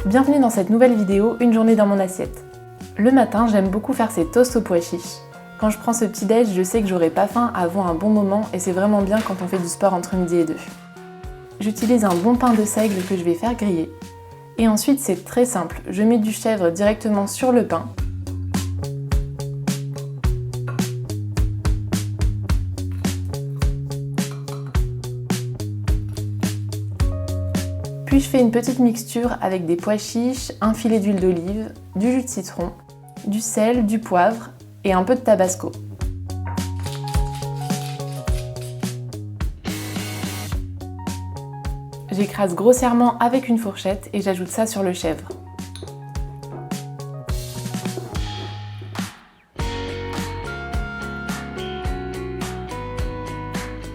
Bienvenue dans cette nouvelle vidéo, une journée dans mon assiette. Le matin, j'aime beaucoup faire ces toasts aux pois chiches. Quand je prends ce petit déj, je sais que j'aurai pas faim avant un bon moment et c'est vraiment bien quand on fait du sport entre midi et 2. J'utilise un bon pain de seigle que je vais faire griller. Et ensuite, c'est très simple, je mets du chèvre directement sur le pain. Puis je fais une petite mixture avec des pois chiches, un filet d'huile d'olive, du jus de citron, du sel, du poivre et un peu de tabasco. J'écrase grossièrement avec une fourchette et j'ajoute ça sur le chèvre.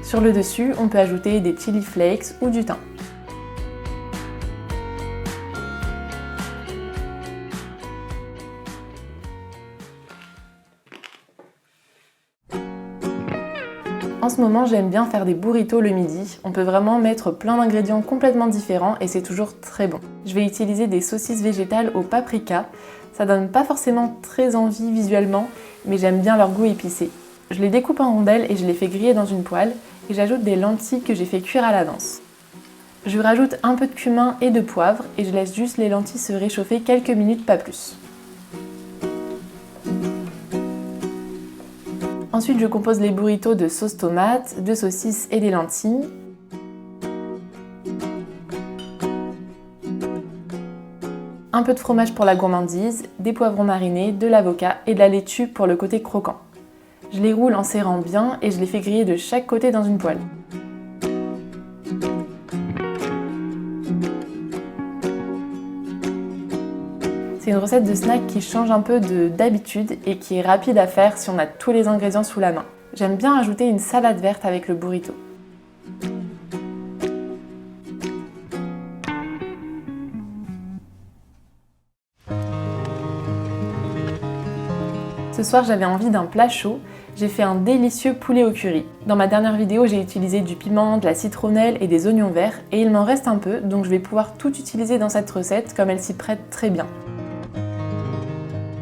Sur le dessus, on peut ajouter des chili flakes ou du thym. En ce moment, j'aime bien faire des burritos le midi. On peut vraiment mettre plein d'ingrédients complètement différents et c'est toujours très bon. Je vais utiliser des saucisses végétales au paprika. Ça donne pas forcément très envie visuellement, mais j'aime bien leur goût épicé. Je les découpe en rondelles et je les fais griller dans une poêle et j'ajoute des lentilles que j'ai fait cuire à l'avance. Je rajoute un peu de cumin et de poivre et je laisse juste les lentilles se réchauffer quelques minutes, pas plus. Ensuite, je compose les burritos de sauce tomate, de saucisses et des lentilles. Un peu de fromage pour la gourmandise, des poivrons marinés, de l'avocat et de la laitue pour le côté croquant. Je les roule en serrant bien et je les fais griller de chaque côté dans une poêle. C'est une recette de snack qui change un peu d'habitude et qui est rapide à faire si on a tous les ingrédients sous la main. J'aime bien ajouter une salade verte avec le burrito. Ce soir, j'avais envie d'un plat chaud. J'ai fait un délicieux poulet au curry. Dans ma dernière vidéo, j'ai utilisé du piment, de la citronnelle et des oignons verts et il m'en reste un peu, donc je vais pouvoir tout utiliser dans cette recette comme elle s'y prête très bien.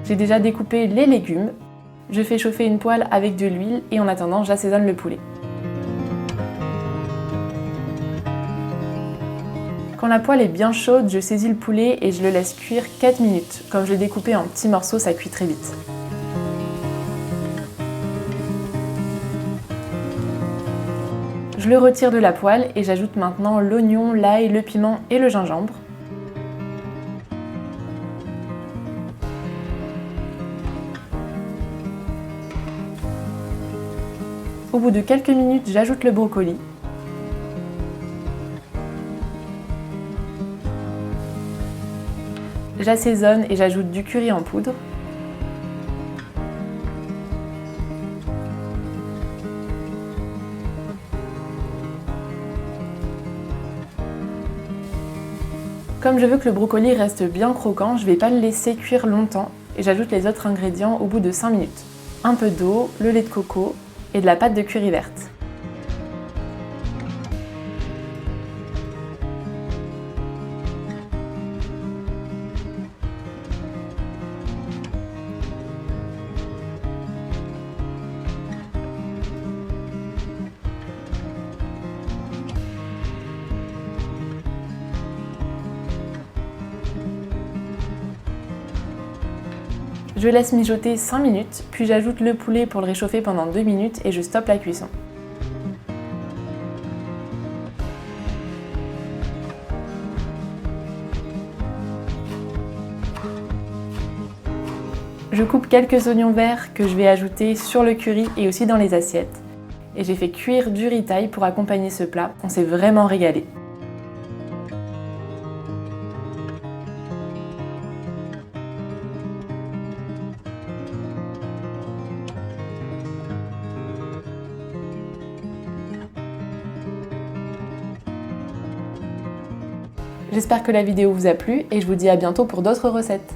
J'ai déjà découpé les légumes, je fais chauffer une poêle avec de l'huile et en attendant j'assaisonne le poulet. Quand la poêle est bien chaude, je saisis le poulet et je le laisse cuire 4 minutes. Comme je l'ai découpé en petits morceaux, ça cuit très vite. Je le retire de la poêle et j'ajoute maintenant l'oignon, l'ail, le piment et le gingembre. Au bout de quelques minutes, j'ajoute le brocoli. J'assaisonne et j'ajoute du curry en poudre. Comme je veux que le brocoli reste bien croquant, je ne vais pas le laisser cuire longtemps et j'ajoute les autres ingrédients au bout de 5 minutes. Un peu d'eau, le lait de coco et de la pâte de curry verte. Je laisse mijoter 5 minutes, puis j'ajoute le poulet pour le réchauffer pendant 2 minutes et je stoppe la cuisson. Je coupe quelques oignons verts que je vais ajouter sur le curry et aussi dans les assiettes. Et j'ai fait cuire du riz thaï pour accompagner ce plat, on s'est vraiment régalé. J'espère que la vidéo vous a plu et je vous dis à bientôt pour d'autres recettes.